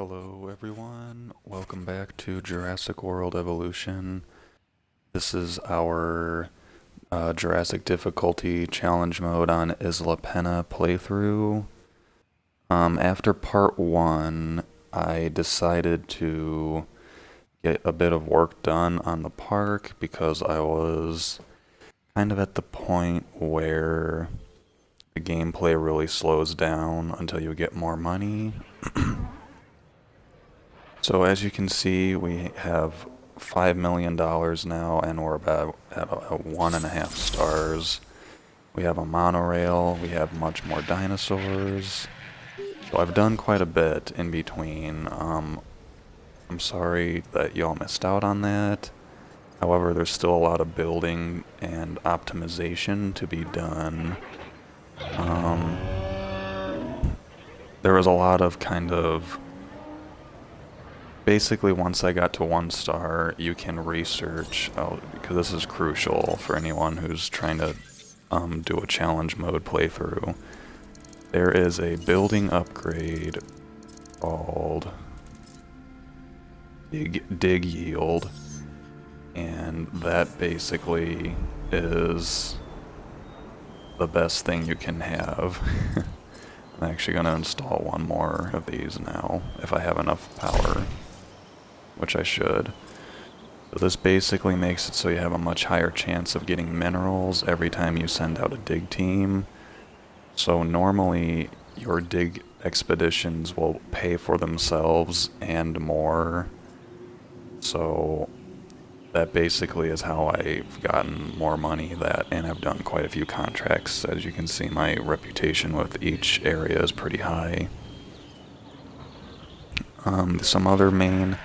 Hello everyone, welcome back to Jurassic World Evolution. This is our Jurassic difficulty challenge mode on Isla Pena playthrough. After part 1, I decided to get a bit of work done on the park because I was kind of at the point where the gameplay really slows down until you get more money. So as you can see, we have $5 million now, and we're about at a 1.5 stars. We have a monorail, we have much more dinosaurs. So I've done quite a bit in between. I'm sorry that y'all missed out on that. However, there's still a lot of building and optimization to be done. There was a lot of basically, once I got to 1 star, you can research, because this is crucial for anyone who's trying to do a challenge mode playthrough. There is a building upgrade called Dig Yield, and that basically is the best thing you can have. I'm actually going to install one more of these now, if I have enough power, which I should. So this basically makes it so you have a much higher chance of getting minerals every time you send out a dig team. So normally your dig expeditions will pay for themselves and more. So that basically is how I've gotten more money, and I've done quite a few contracts. As you can see, my reputation with each area is pretty high. Some other main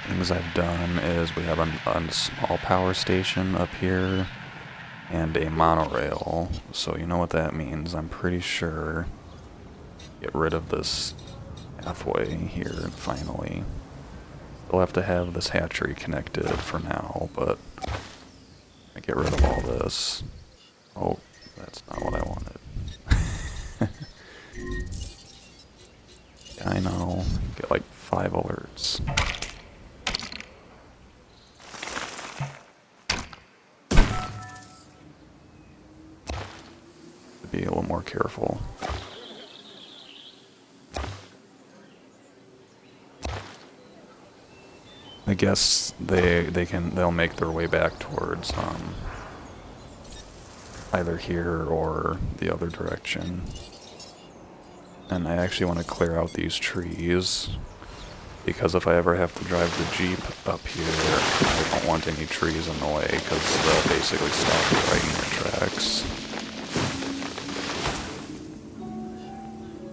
things I've done is we have a small power station up here and a monorail. So you know what that means, I'm pretty sure. Get rid of this pathway here finally. We'll have to have this hatchery connected for now, but I get rid of all this. Oh, that's not what I wanted. Yeah, I know. Get like 5 alerts. Be a little more careful. I guess they'll make their way back towards either here or the other direction. And I actually want to clear out these trees, because if I ever have to drive the Jeep up here, I don't want any trees in the way, because they'll basically stop you right in your tracks.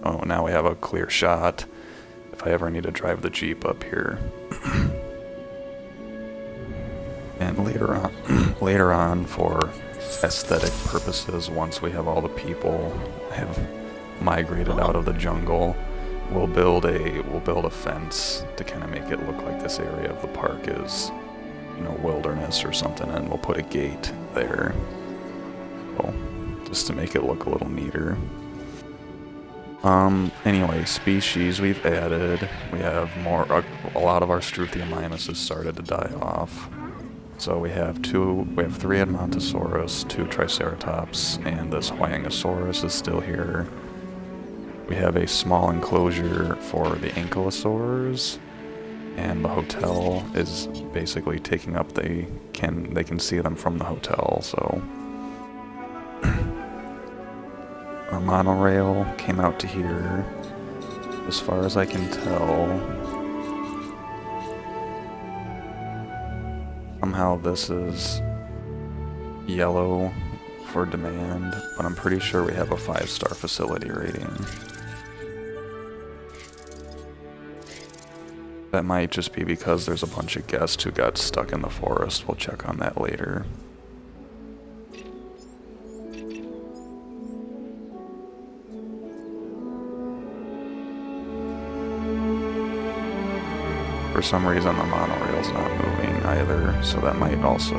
Oh, now we have a clear shot if I ever need to drive the Jeep up here. And later on, for aesthetic purposes, once we have all the people have migrated out of the jungle, we'll build a fence to kind of make it look like this area of the park is, wilderness or something, and we'll put a gate there. So, just to make it look a little neater. Anyway, species we've added. We have a lot of our Struthiomimus has started to die off. So we have 3 Edmontosaurus, 2 Triceratops, and this Huangosaurus is still here. We have a small enclosure for the Ankylosaurs, and the hotel is basically taking up, they can see them from the hotel, so. Our monorail came out to here, as far as I can tell. Somehow this is yellow for demand, but I'm pretty sure we have a 5-star facility rating. That might just be because there's a bunch of guests who got stuck in the forest. We'll check on that later. For some reason the monorail's not moving either, so that might also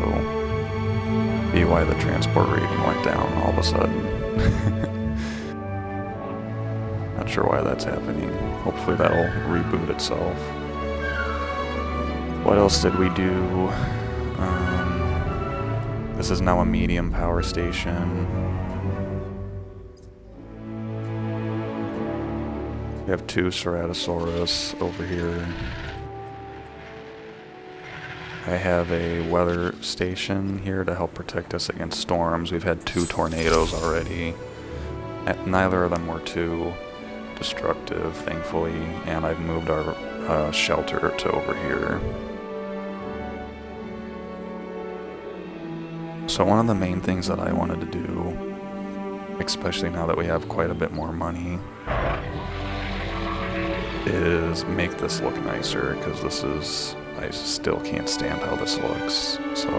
be why the transport rating went down all of a sudden. Not sure why that's happening. Hopefully that'll reboot itself. What else did we do? This is now a medium power station. We have 2 Ceratosaurus over here. I have a weather station here to help protect us against storms. We've had 2 tornadoes already. Neither of them were too destructive, thankfully, and I've moved our shelter to over here. So one of the main things that I wanted to do, especially now that we have quite a bit more money, is make this look nicer, because I still can't stand how this looks. So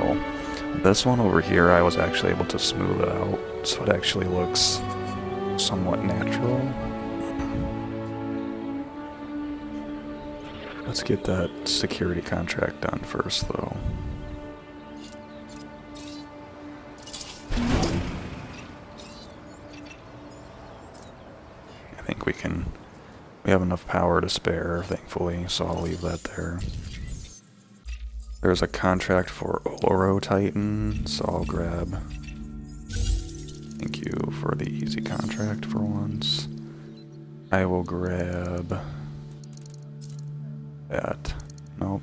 this one over here, I was actually able to smooth it out, so it actually looks somewhat natural. Let's get that security contract done first, though. I think we have enough power to spare, thankfully, so I'll leave that there. There's a contract for Oro Titan, so I'll grab. Thank you for the easy contract for once. I will grab that. Nope.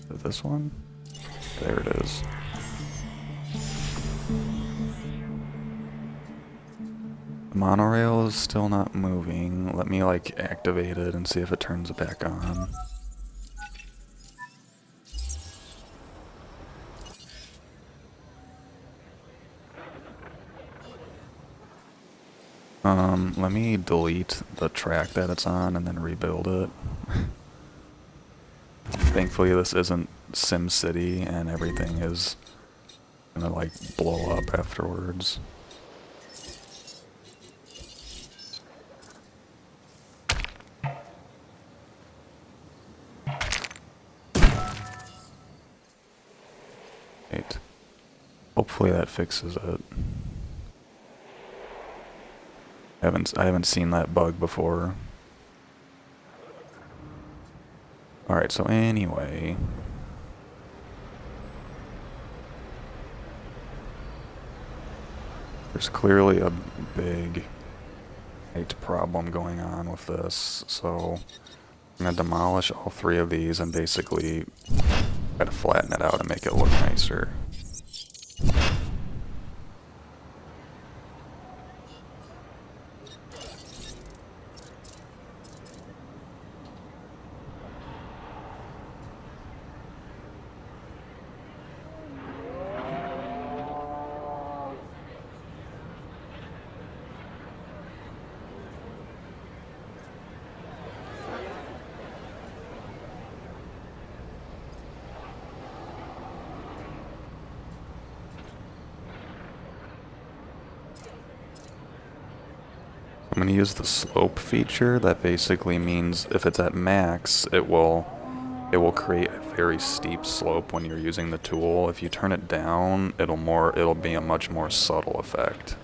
Is it this one? There it is. The monorail is still not moving. Let me like activate it and see if it turns it back on. Let me delete the track that it's on and then rebuild it. Thankfully this isn't SimCity and everything is gonna like blow up afterwards. Wait. Hopefully that fixes it. I haven't seen that bug before. Alright, so anyway. There's clearly a big height problem going on with this, so I'm gonna demolish all 3 of these and basically try to flatten it out and make it look nicer. I'm going to use the slope feature. That basically means if it's at max, it will create a very steep slope when you're using the tool. If you turn it down, it'll be a much more subtle effect.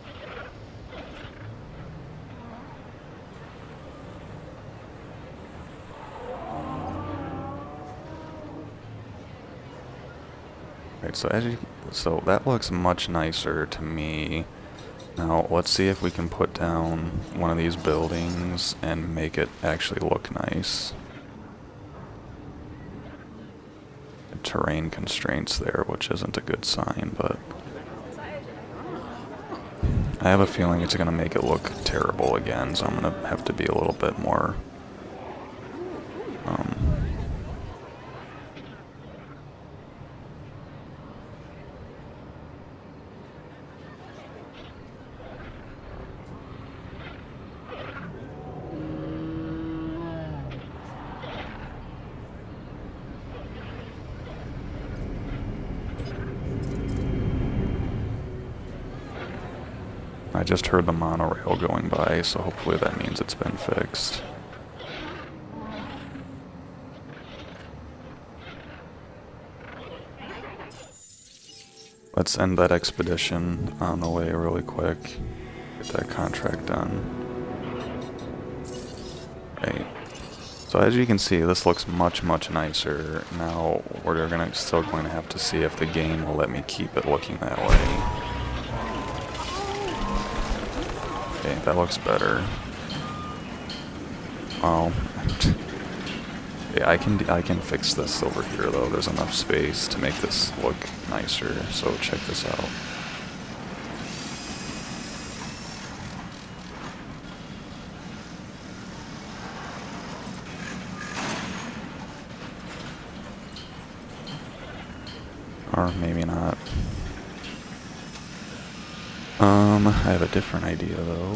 Right, so that looks much nicer to me. Now, let's see if we can put down one of these buildings and make it actually look nice. Terrain constraints there, which isn't a good sign, but I have a feeling it's going to make it look terrible again, so I'm going to have to be a little bit more I just heard the monorail going by, so hopefully that means it's been fixed. Let's end that expedition on the way really quick. Get that contract done. Right. So as you can see, this looks much, much nicer. Now we're still going to have to see if the game will let me keep it looking that way. Okay, that looks better. Oh, yeah, I can fix this over here though. There's enough space to make this look nicer. So check this out. Or maybe not. I have a different idea though.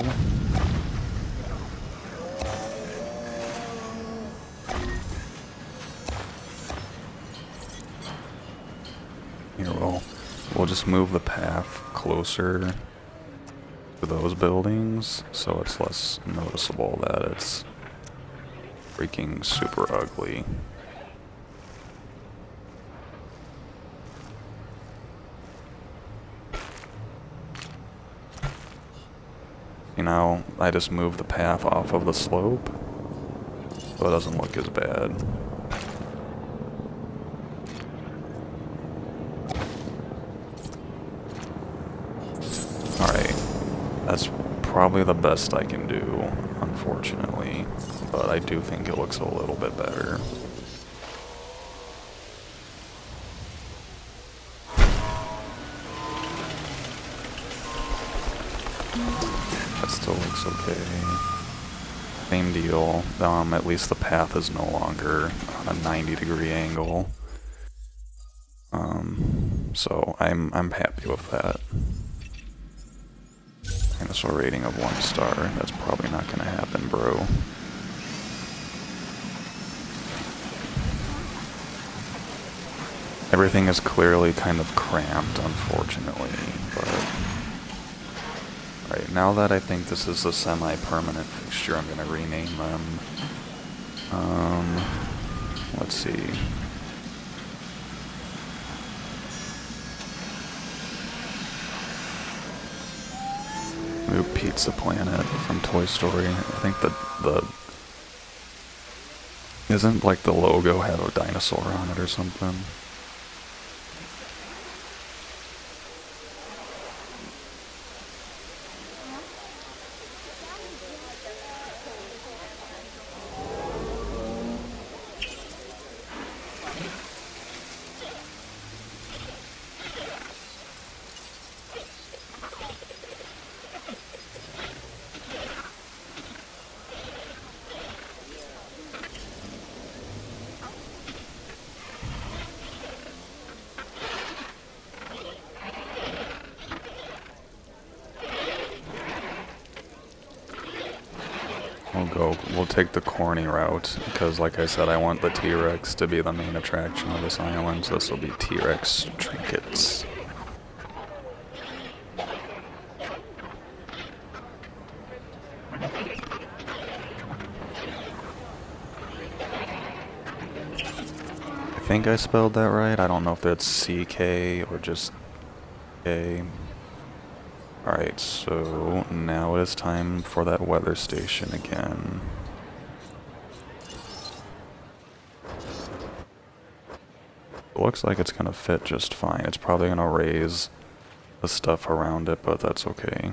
Here, we'll just move the path closer to those buildings so it's less noticeable that it's freaking super ugly. You know, I just move the path off of the slope so it doesn't look as bad. Alright, that's probably the best I can do, unfortunately, but I do think it looks a little bit better. That still looks okay. Same deal. At least the path is no longer on a 90-degree angle. So I'm happy with that. Dinosaur rating of 1 star. That's probably not gonna happen, bro. Everything is clearly kind of cramped, unfortunately, but... Right, now that I think this is a semi-permanent fixture, I'm gonna rename them. Let's see. New Pizza Planet from Toy Story. I think the isn't like the logo have a dinosaur on it or something? We'll take the corny route, because like I said, I want the T-Rex to be the main attraction of this island, so this will be T-Rex trinkets. I think I spelled that right. I don't know if that's CK or just A. Alright, so now it is time for that weather station again. It looks like it's gonna fit just fine. It's probably gonna raise the stuff around it, but that's okay.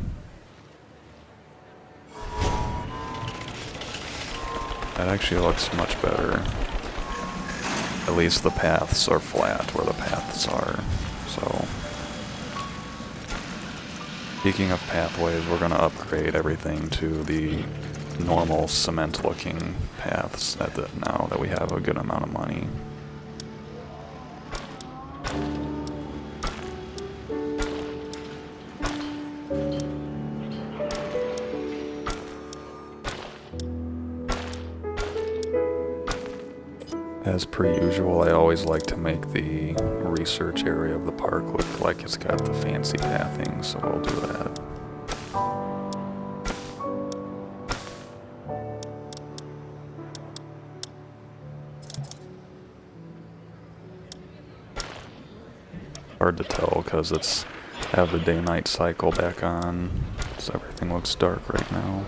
That actually looks much better. At least the paths are flat where the paths are, so... Speaking of pathways, we're gonna upgrade everything to the normal cement-looking paths now that we have a good amount of money. As per usual, I always like to make the research area of the park look like it's got the fancy pathing, so I'll do that. Hard to tell because it's have the day-night cycle back on. So everything looks dark right now.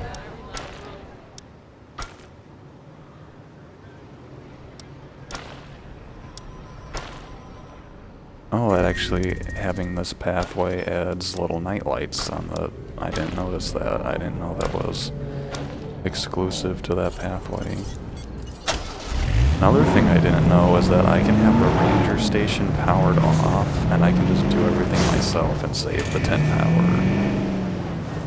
Oh, that actually, having this pathway adds little night lights on the... I didn't notice that. I didn't know that was exclusive to that pathway. Another thing I didn't know is that I can have the ranger station powered off, and I can just do everything myself and save the 10 power.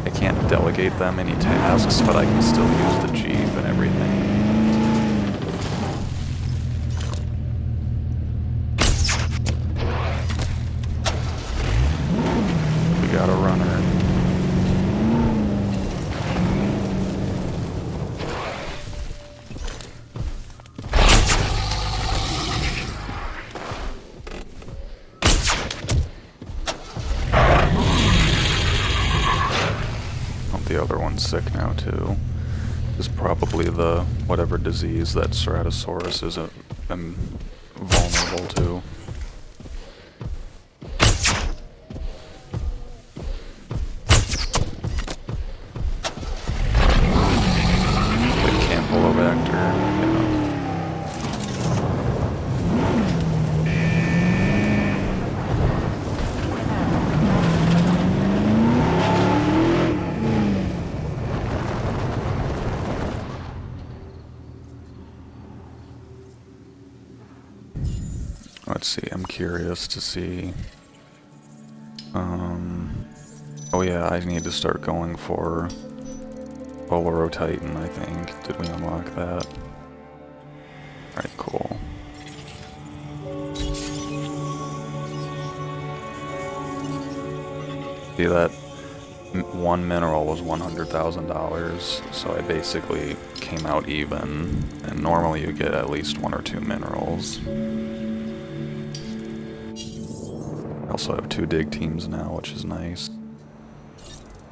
I can't delegate them any tasks, but I can still use the Jeep and everything. We got a runner. The other one's sick now too. This is probably the whatever disease that Ceratosaurus is vulnerable to. The Campylobacter, yeah. Let's see, I'm curious to see. Oh yeah, I need to start going for Olorotitan, I think. Did we unlock that? Alright, cool. See, that one mineral was $100,000, so I basically came out even. And normally you get at least 1 or 2 minerals. I also have 2 dig teams now, which is nice.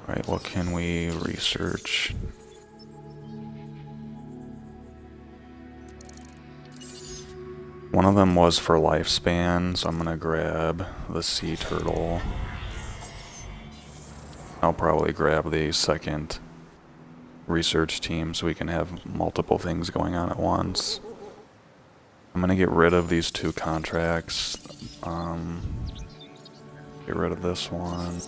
Alright, what can we research? One of them was for lifespan, so I'm gonna grab the sea turtle. I'll probably grab the second research team so we can have multiple things going on at once. I'm gonna get rid of these 2 contracts. Get rid of this one.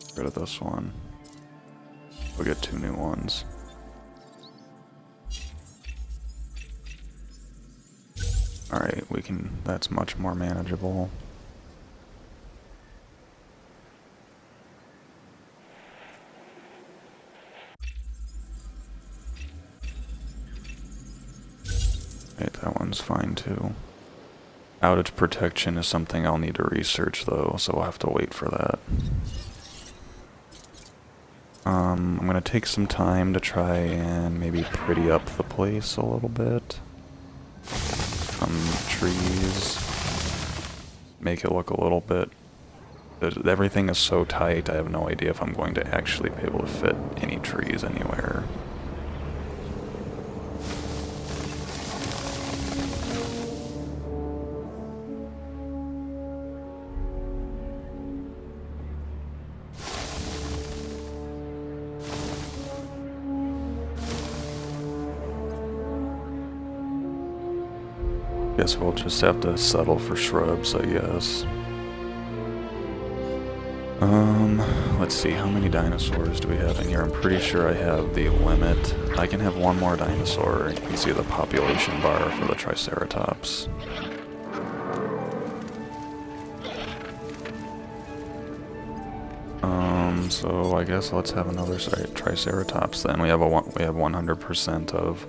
Get rid of this one. We'll get 2 new ones. Alright, we can, that's much more manageable. Right, that one's fine too. Outage protection is something I'll need to research though, so we'll have to wait for that. I'm gonna take some time to try and maybe pretty up the place a little bit. Some trees. Make it look a little bit... Everything is so tight, I have no idea if I'm going to actually be able to fit any trees anywhere. Guess we'll just have to settle for shrubs, I guess. Let's see, how many dinosaurs do we have in here? I'm pretty sure I have the limit. I can have 1 more dinosaur. You can see the population bar for the Triceratops. So I guess let's have another Triceratops then. We have 100% of...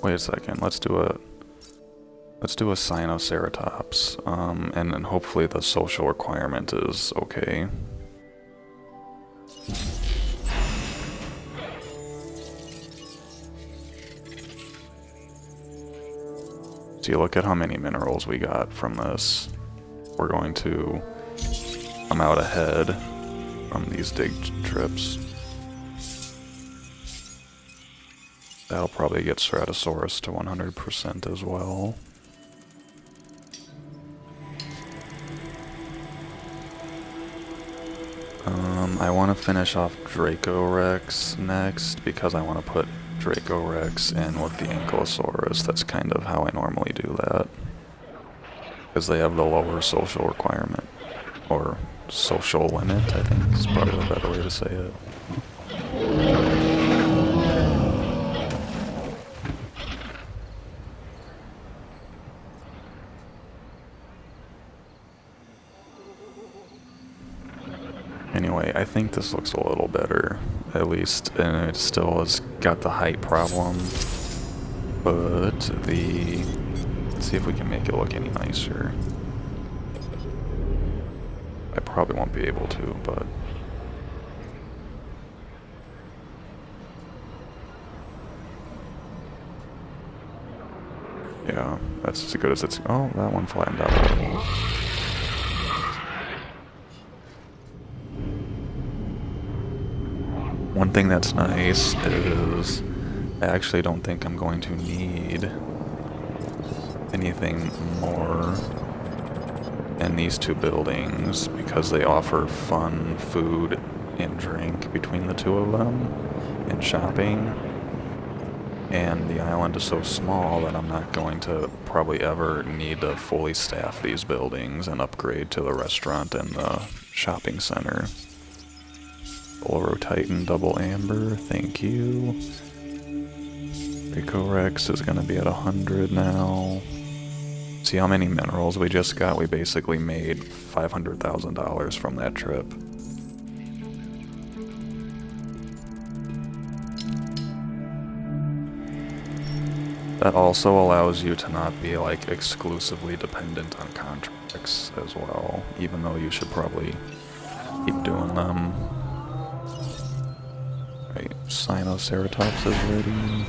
Wait a second, let's do a Sinoceratops, and then hopefully the social requirement is okay. See, look at how many minerals we got from this. We're going to come out ahead from these dig trips. That'll probably get Ceratosaurus to 100% as well. I want to finish off Dracorex next because I want to put Dracorex in with the Ankylosaurus. That's kind of how I normally do that. Because they have the lower social requirement. Or social limit, I think is probably the better way to say it. Anyway, I think this looks a little better, at least, and it still has got the height problem, but let's see if we can make it look any nicer. I probably won't be able to, but yeah, that's as good as it's. Oh, that one flattened out a little. One thing that's nice is I actually don't think I'm going to need anything more in these two buildings because they offer fun food and drink between the two of them and shopping. And the island is so small that I'm not going to probably ever need to fully staff these buildings and upgrade to the restaurant and the shopping center. Oro Titan Double Amber, thank you. Dracorex is going to be at 100 now. See how many minerals we just got? We basically made $500,000 from that trip. That also allows you to not be like exclusively dependent on contracts as well, even though you should probably keep doing them. Right, Sinoceratops is ready.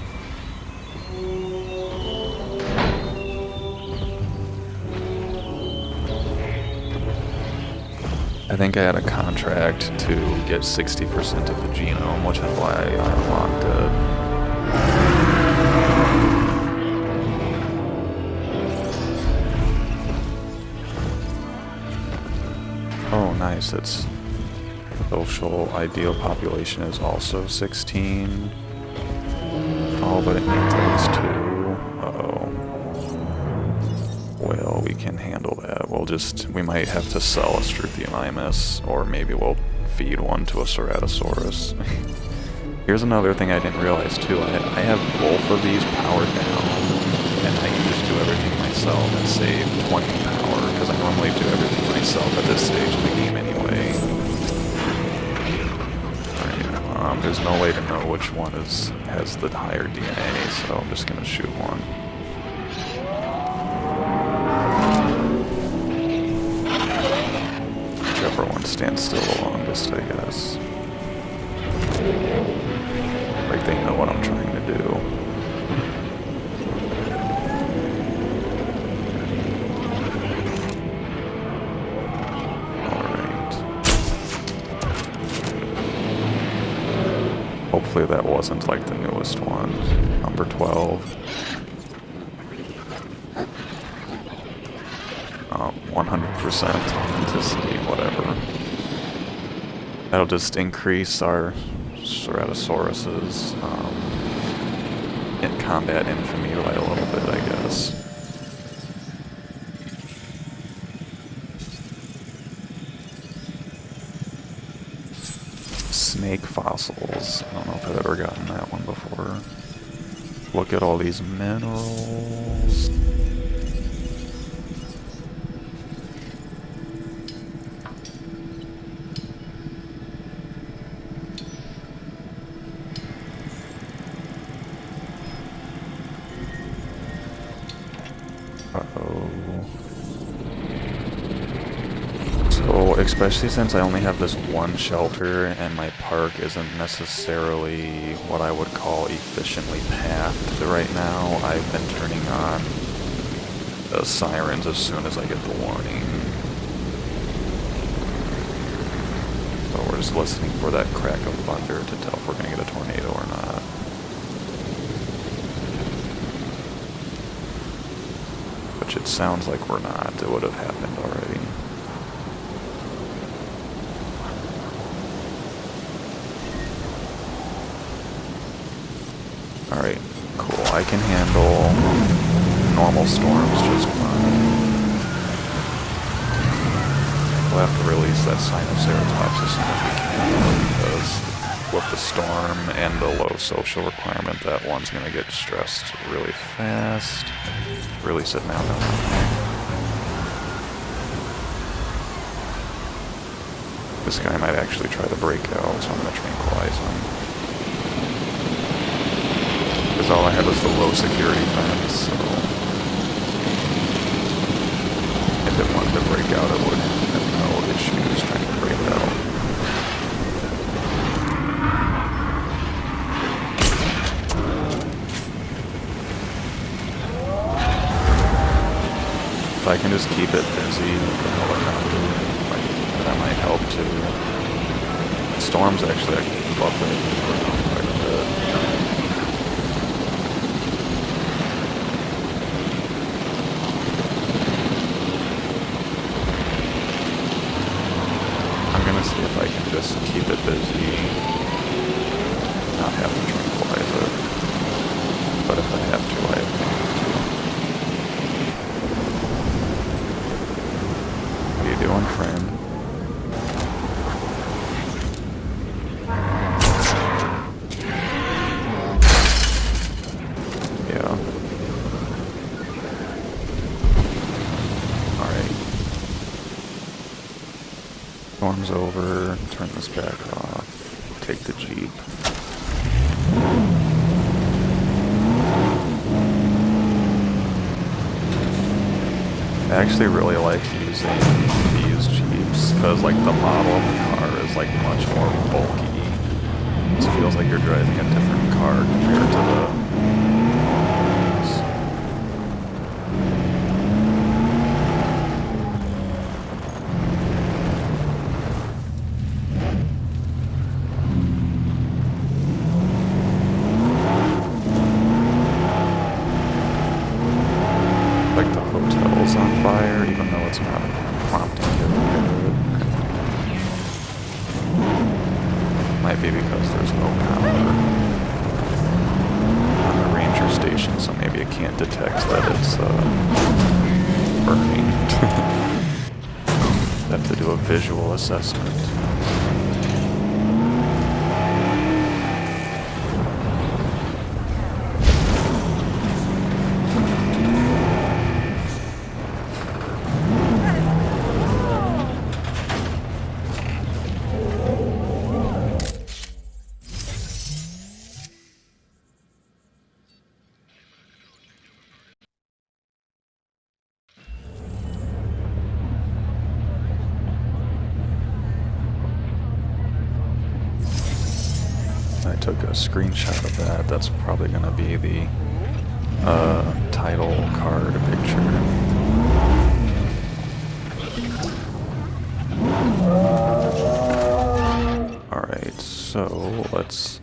I think I had a contract to get 60% of the genome, which is why I unlocked it. Oh, nice, it's social ideal population is also 16. Oh, but it needs at least 2. Uh-oh. Well, we can handle that. We might have to sell a Struthiomimus, or maybe we'll feed one to a Ceratosaurus. Here's another thing I didn't realize too. I have both of these powered down, and I can just do everything myself and save 20 power, because I normally do everything myself at this stage of the game anyway. Alright, there's no way to know which one has the higher DNA, so I'm just gonna shoot one. Whichever one stands still the longest, I guess. Like they know what I'm trying to do. Alright. Hopefully that wasn't like the newest one. Number 12. 100% authenticity, whatever. That'll just increase our Ceratosauruses in combat infamy by a little bit, I guess. Snake fossils. I don't know if I've ever gotten that one before. Look at all these minerals. So, especially since I only have this one shelter and my park isn't necessarily what I would call efficiently pathed right now, I've been turning on the sirens as soon as I get the warning. So we're just listening for that crack of thunder to tell if we're going to get a tornado or not. Which it sounds like we're not. It would have happened already. Alright, cool. I can handle normal storms just fine. We'll have to release that Sinoceratops as soon as we can, because with the storm and the low social requirement, that one's gonna get stressed really fast. Release it now, no. This guy might actually try to break out, so I'm gonna tranquilize him. Because all I had was the low security fence, so if it wanted to break out, it would have no issues trying to break out. If I can just keep it busy with the helicopter, that might help too. Storms actually buff it around quite a bit. I'm gonna see if I can just keep it busy, not have to tranquilize it. But if I have to, I have to. What are you doing, friend? Storm's over, turn this back off, take the Jeep. I actually really like using these Jeeps because like the model of the car is like much more bulky. It feels like you're driving a different car compared to the on fire, even though it's not prompting you to do it. Might be because there's no power on the ranger station, so maybe it can't detect that it's burning. Have to do a visual assessment. I took a screenshot of that. That's probably going to be the title card picture. Alright, so let's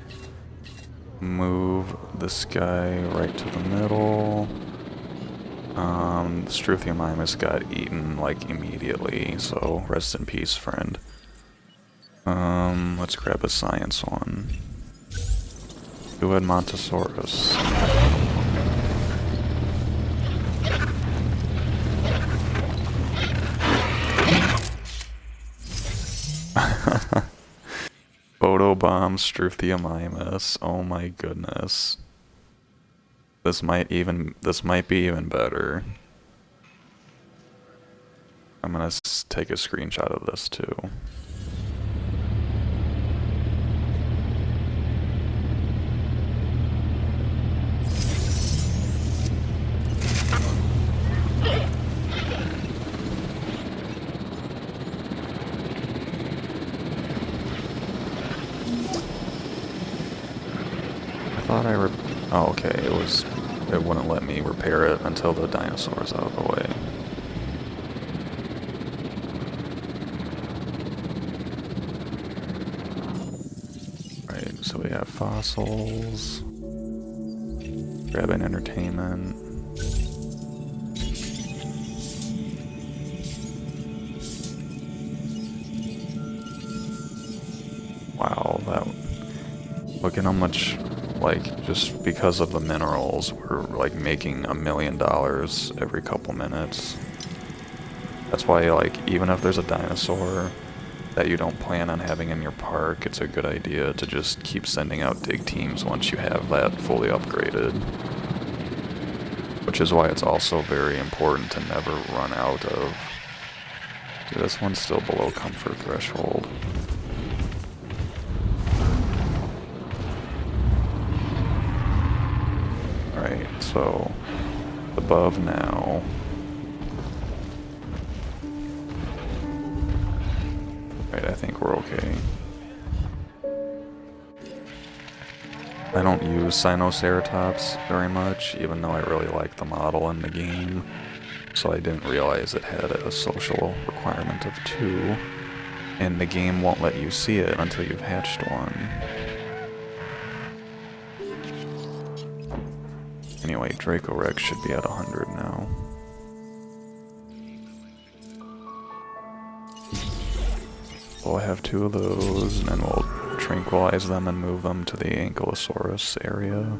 move this guy right to the middle. The Struthiomimus got eaten like immediately, so rest in peace, friend. Let's grab a science one. Duad Montosaurus. Photobomb Struthiomimus. Oh my goodness. This might be even better. I'm gonna take a screenshot of this too. Oh, okay, it wouldn't let me repair it until the dinosaur's out of the way. Right, so we have fossils, grab an entertainment. Wow, look at how much Like, just because of the minerals, we're like making $1 million every couple minutes. That's why, like, even if there's a dinosaur that you don't plan on having in your park, it's a good idea to just keep sending out dig teams once you have that fully upgraded. Which is why it's also very important to never run out of... Dude, this one's still below comfort threshold. Alright, so above now. Right, I think we're okay. I don't use Sinoceratops very much, even though I really like the model in the game. So I didn't realize it had a social requirement of 2. And the game won't let you see it until you've hatched one. Anyway, Draco Rex should be at 100 now. We'll have 2 of those, and then we'll tranquilize them and move them to the Ankylosaurus area.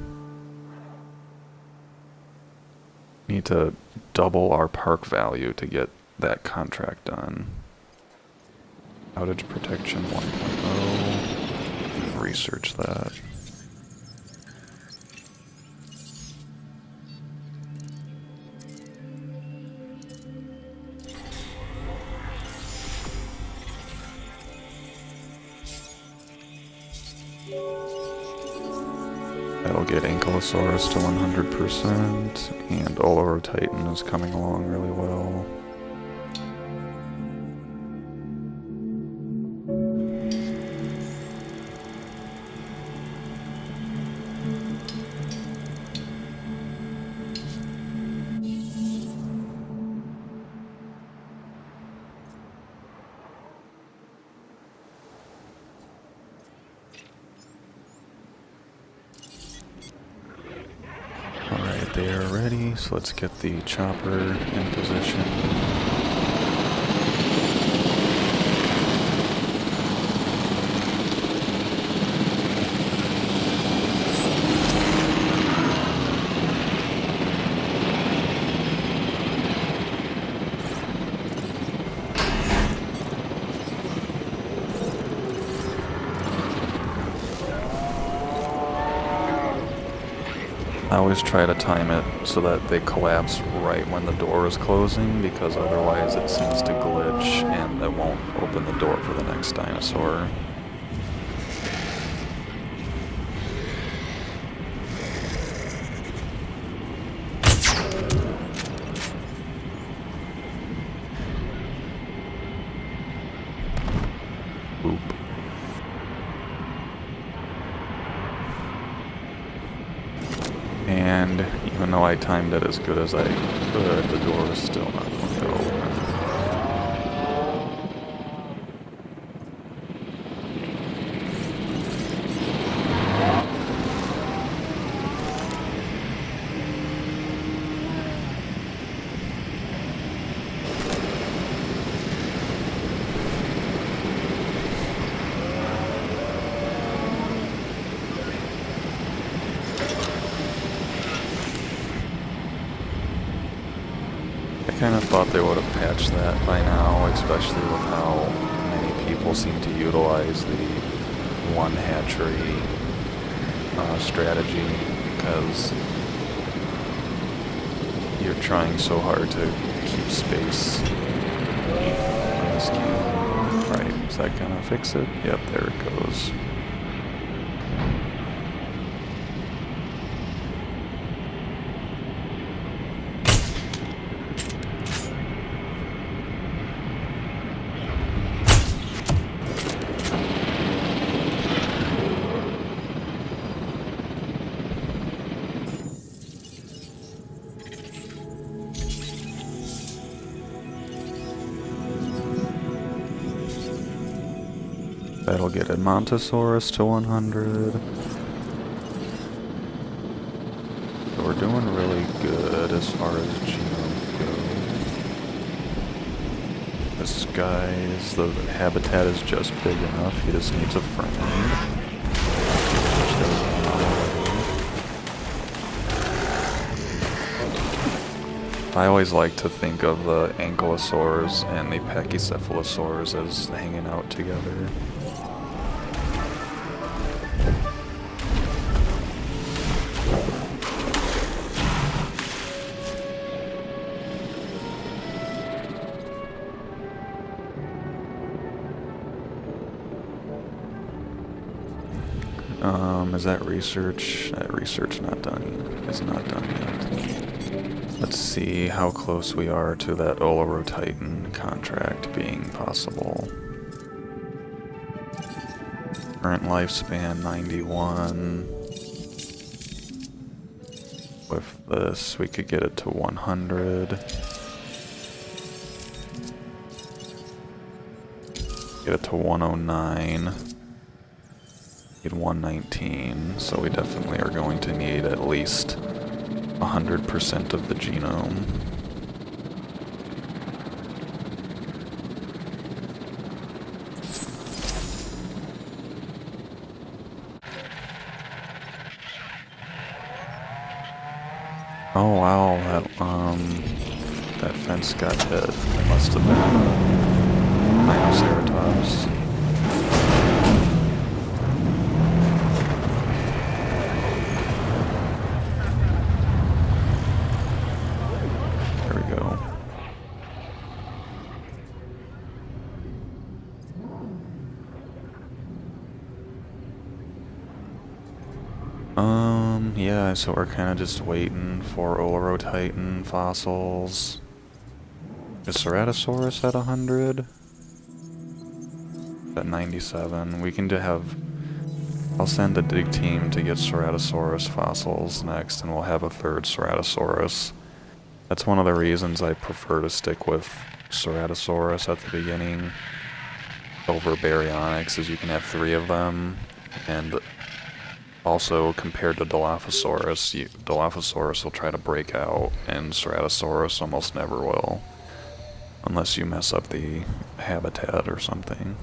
Need to double our park value to get that contract done. Outage protection 1.0. Research that. That'll get Ankylosaurus to 100%, and Olorotitan is coming along really well. They are ready, so let's get the chopper in position. I always try to time it so that they collapse right when the door is closing, because otherwise it seems to glitch and it won't open the door for the next dinosaur. Oop. And even though I timed it as good as I could, the door is still not going to open. I kind of thought they would have patched that by now, especially with how many people seem to utilize the one hatchery strategy, because you're trying so hard to keep space on this game. Right, is that gonna fix it? Yep, there it goes. That'll get Edmontosaurus to 100. So we're doing really good as far as Genome goes. This guy's, the habitat is just big enough, he just needs a friend. Which there's one already. I always like to think of the ankylosaurs and the pachycephalosaurs as hanging out together. Is that research? That research not done yet. Is not done yet. Let's see how close we are to that Olorotitan contract being possible. Current lifespan 91. With this, we could get it to 100. Get it to 109. Need 119, so we definitely are going to need at least 100% of the genome. Oh wow, that fence got hit. It must have been Dinosaur. Yeah, so we're kind of just waiting for Olorotitan fossils. Is Ceratosaurus at 100? At 97. We can have... I'll send a dig team to get Ceratosaurus fossils next, and we'll have a third Ceratosaurus. That's one of the reasons I prefer to stick with Ceratosaurus at the beginning over Baryonyx, is you can have 3 of them, and also, compared to Dilophosaurus, Dilophosaurus will try to break out, and Ceratosaurus almost never will. Unless you mess up the habitat or something.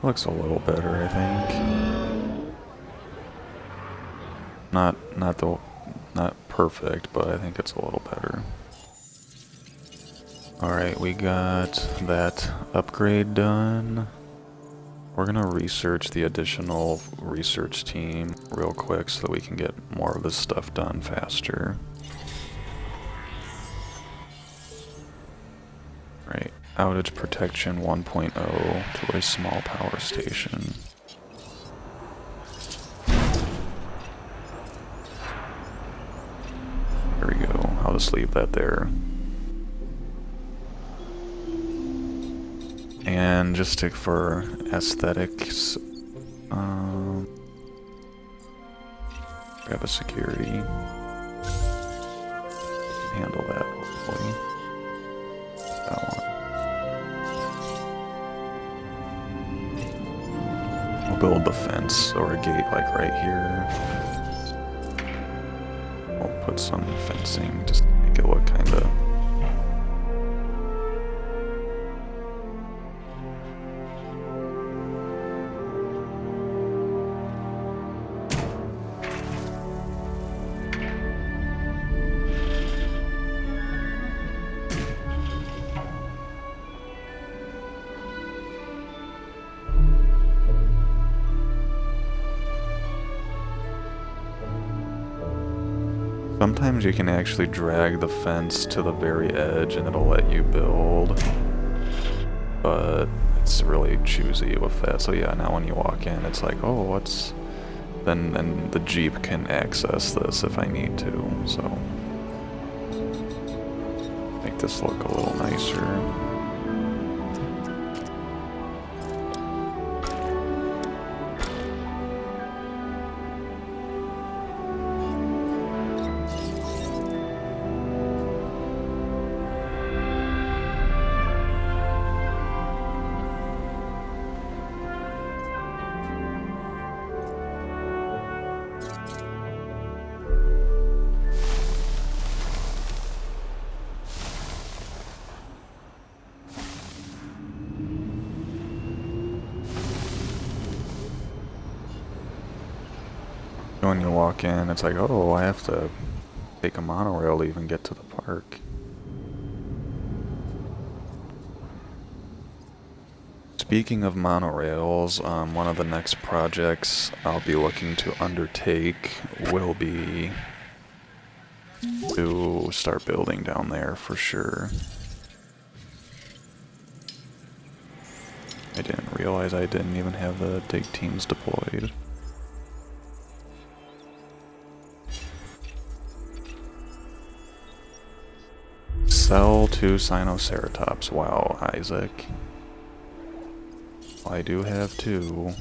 Looks a little better, I think. Not perfect, but I think it's a little better. Alright, we got that upgrade done. We're gonna research the additional research team real quick so that we can get more of this stuff done faster. Right. Outage protection 1.0 to a small power station. There we go. I'll just leave that there. And just for aesthetics, grab a security. Handle that, hopefully. That one. Build the fence or a gate like right here. We'll put some fencing just to make it look kinda... Sometimes you can actually drag the fence to the very edge and it'll let you build, but it's really choosy with that. So yeah, now when you walk in, it's like, oh, what's... Then the Jeep can access this if I need to, so... Make this look a little nicer. So when you walk in, it's like, oh, I have to take a monorail to even get to the park. Speaking of monorails, one of the next projects I'll be looking to undertake will be to start building down there for sure. I didn't realize I didn't even have the dig teams deployed. Sell 2 Sinoceratops. Wow, Isaac. I do have 2.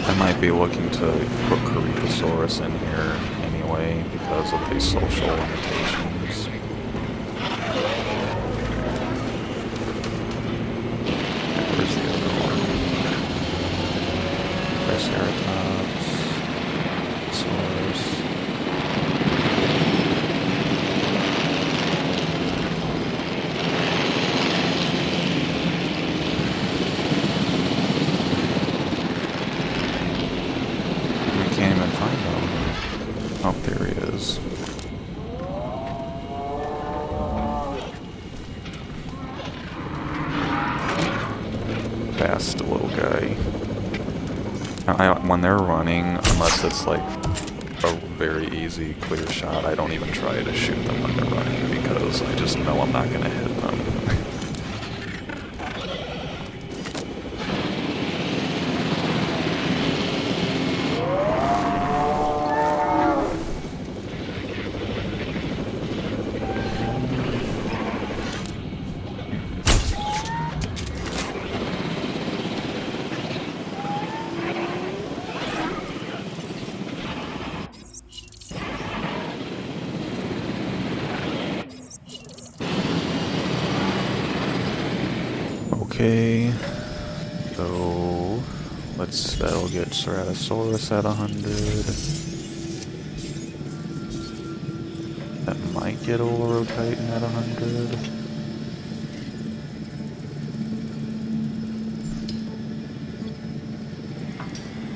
I might be looking to put Corythosaurus in here anyway because of these social limitations. Where's the other one? Triceratops. Saurus. Can't even find him. Oh, there he is. Fast little guy. When they're running, unless it's like a very easy clear shot, I don't even try to shoot them when they're running because I just know I'm not gonna hit them. Okay, so that'll get Ceratosaurus at 100. That might get Olorotitan at 100.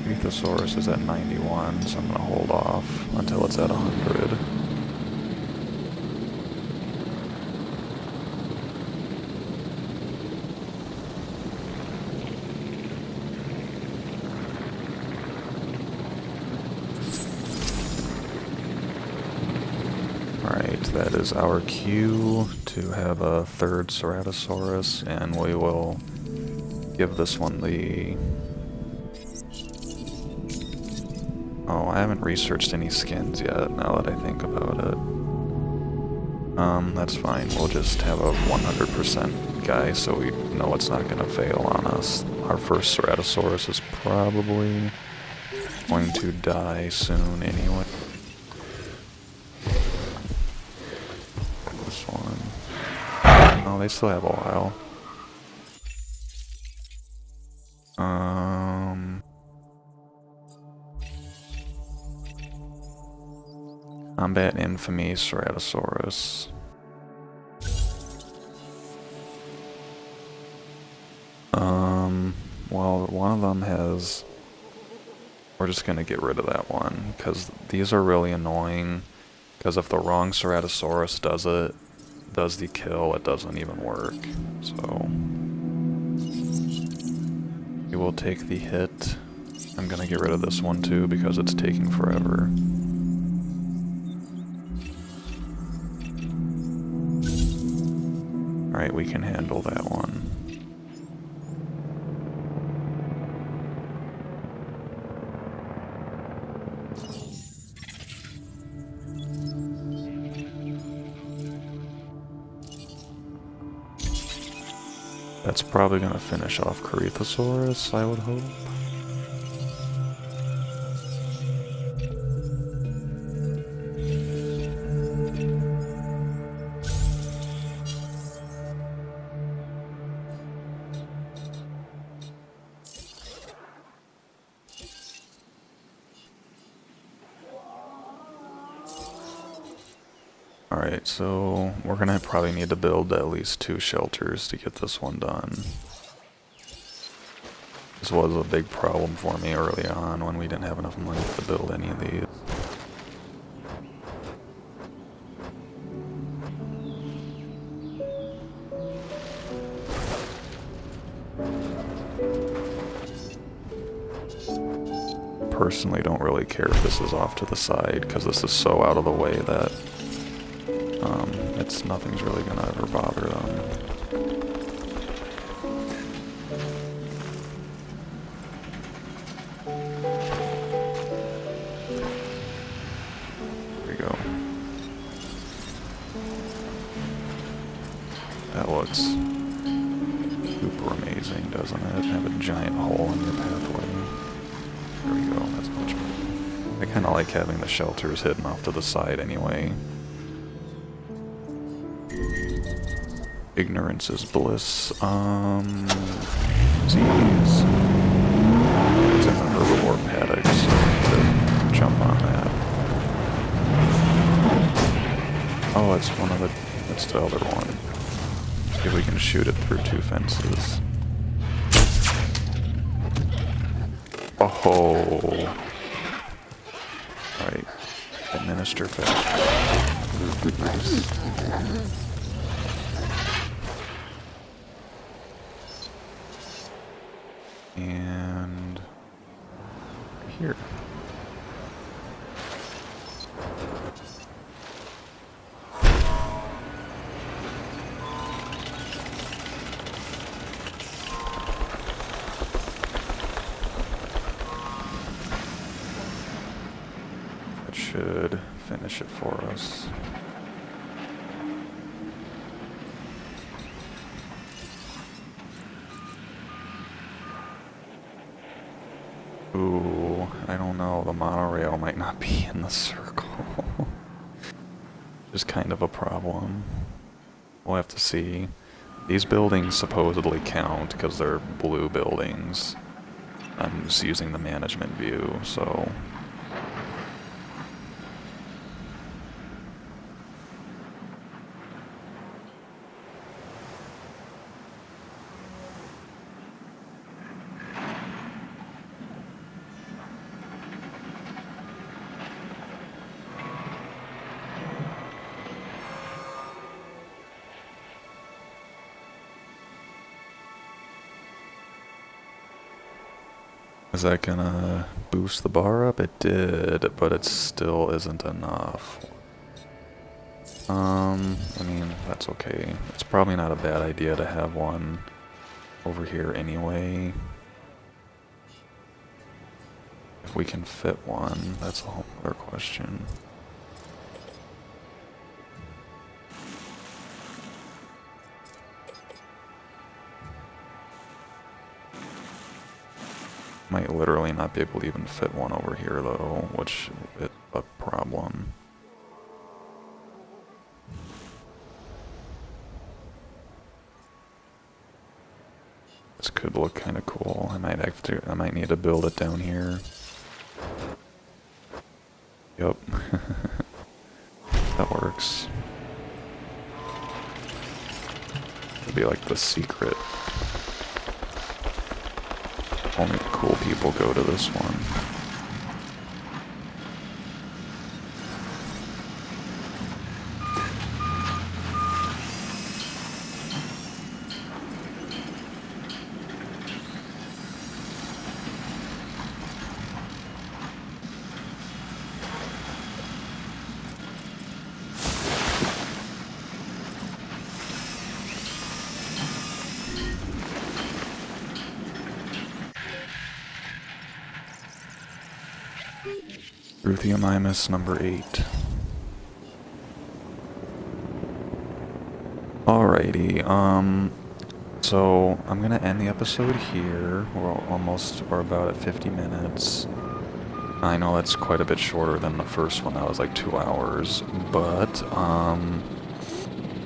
Corythosaurus is at 91, so I'm gonna hold off until it's at 100. That is our cue to have a 3rd Ceratosaurus, and we will give this one the... Oh, I haven't researched any skins yet, now that I think about it. That's fine. We'll just have a 100% guy so we know it's not going to fail on us. Our first Ceratosaurus is probably going to die soon anyway. Oh, they still have a while. Combat Infamy Ceratosaurus. Well, one of them has... We're just gonna get rid of that one, because these are really annoying, because if the wrong Ceratosaurus does the kill, it doesn't even work. So we will take the hit. I'm gonna get rid of this one too because it's taking forever. Alright, we can handle that one. That's probably going to finish off Corythosaurus, I would hope. Alright, so we're gonna probably need to build at least 2 shelters to get this one done. This was a big problem for me early on when we didn't have enough money to build any of these. Personally don't really care if this is off to the side because this is so out of the way that nothing's really gonna ever bother them. There we go. That looks super amazing, doesn't it? Have a giant hole in your pathway. There we go, that's much better. I kinda like having the shelters hidden off to the side anyway. Ignorance is bliss. Disease. It's in the herbivore paddock, so I need to jump on that. Oh, it's one of the... that's the other one. See if we can shoot it through 2 fences. Oh! Alright. Administer fast. Nice. And here. That should finish it for us. Ooh, I don't know, the monorail might not be in the circle. Just kind of a problem. We'll have to see. These buildings supposedly count because they're blue buildings. I'm just using the management view, so... Is that gonna boost the bar up? It did, but it still isn't enough. I mean, that's okay. It's probably not a bad idea to have one over here anyway. If we can fit one, that's a whole other question. Might literally not be able to even fit one over here though, which is a problem. This could look kind of cool. I might need to build it down here. Yep. That works. It'd be like the secret. Only the cool people go to this one. Ruthenimus number 8. Alrighty, so I'm gonna end the episode here. We're about at 50 minutes. I know that's quite a bit shorter than the first one, that was like 2 hours, but, I'm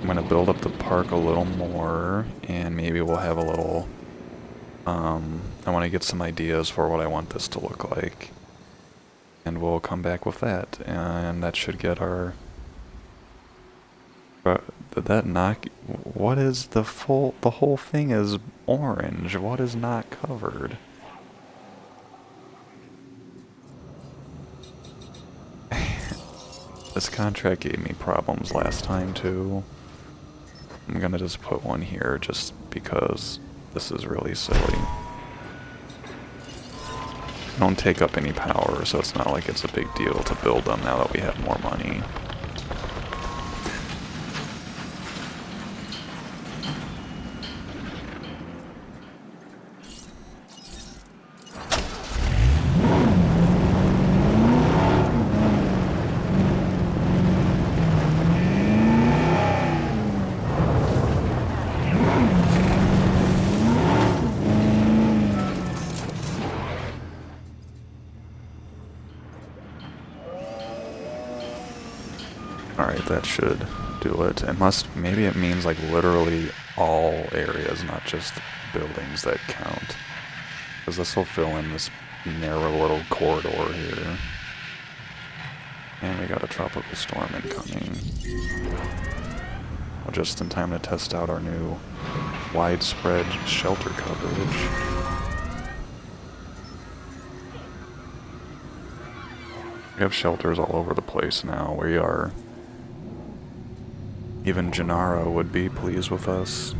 gonna build up the park a little more, and maybe we'll have a little, I wanna get some ideas for what I want this to look like. And we'll come back with that, and that should get our Did that knock? What is the whole thing is orange. What is not covered? This contract gave me problems last time too. I'm gonna just put one here just because this is really silly. Don't take up any power, so it's not like it's a big deal to build them now that we have more money. Alright, that should do it. Maybe it means like literally all areas, not just buildings that count. Because this will fill in this narrow little corridor here. And we got a tropical storm incoming. Well, just in time to test out our new widespread shelter coverage. We have shelters all over the place now. We are... Even Gennaro would be pleased with us.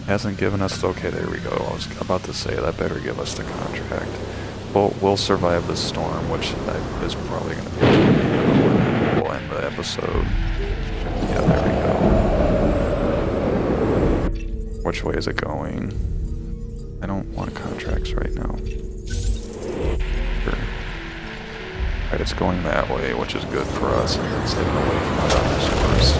Hasn't given us... Okay, there we go. I was about to say, that better give us the contract. We'll survive this storm, which is probably going to be a tornado. We'll end the episode. Yeah, there we go. Which way is it going? I don't want contracts right now. Sure. Alright, it's going that way, which is good for us, and it's getting away from the dinosaurs.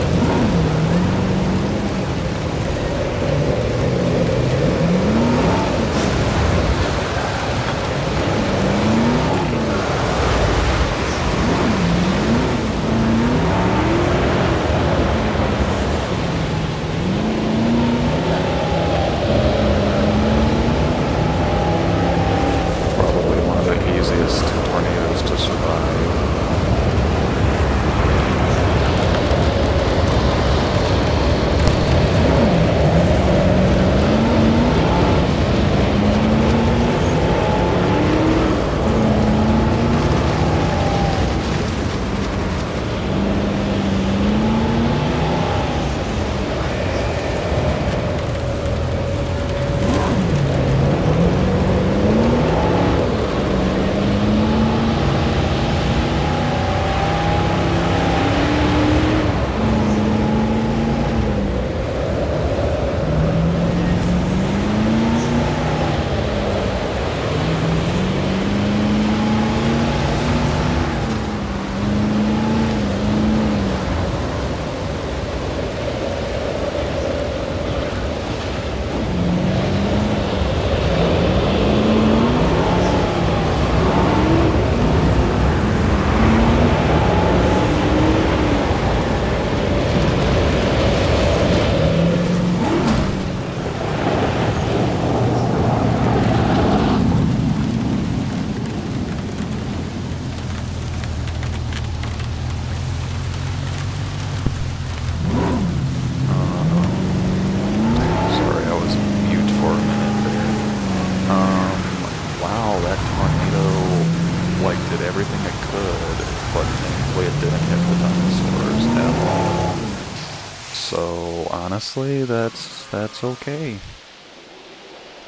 Honestly, that's okay.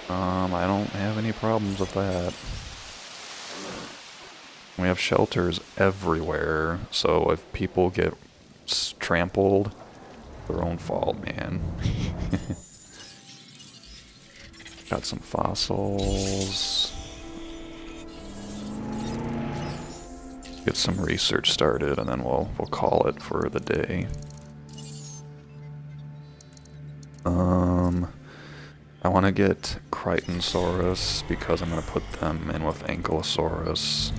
I don't have any problems with that. We have shelters everywhere, so if people get trampled, their own fault, man. Got some fossils. Get some research started, and then we'll call it for the day. I want to get Crichtonsaurus because I'm going to put them in with Ankylosaurus.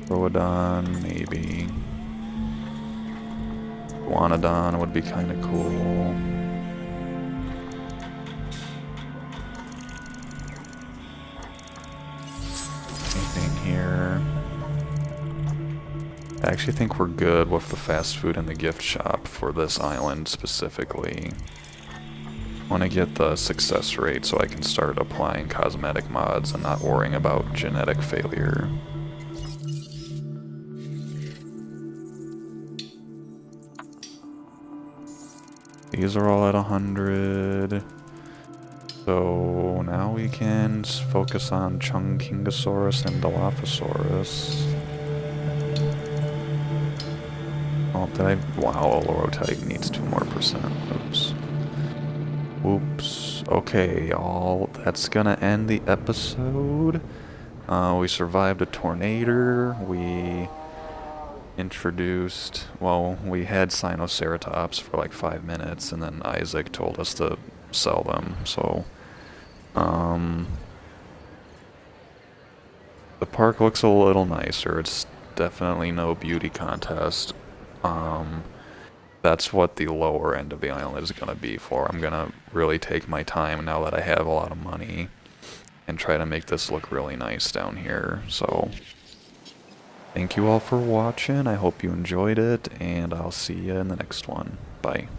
Rhododon, maybe. Guanodon would be kind of cool. I actually think we're good with the fast food and the gift shop for this island specifically. I want to get the success rate so I can start applying cosmetic mods and not worrying about genetic failure. These are all at 100. So now we can focus on Chungkingosaurus and Dilophosaurus. Oh, did I? Wow, Olorotype needs 2 more percent. Oops. Oops. Okay, y'all. That's gonna end the episode. We survived a tornado. We introduced, well, we had Sinoceratops for like 5 minutes, and then Isaac told us to sell them, so, the park looks a little nicer. It's definitely no beauty contest. That's what the lower end of the island is gonna be for. I'm gonna really take my time now that I have a lot of money and try to make this look really nice down here, so... Thank you all for watching. I hope you enjoyed it, and I'll see you in the next one. Bye.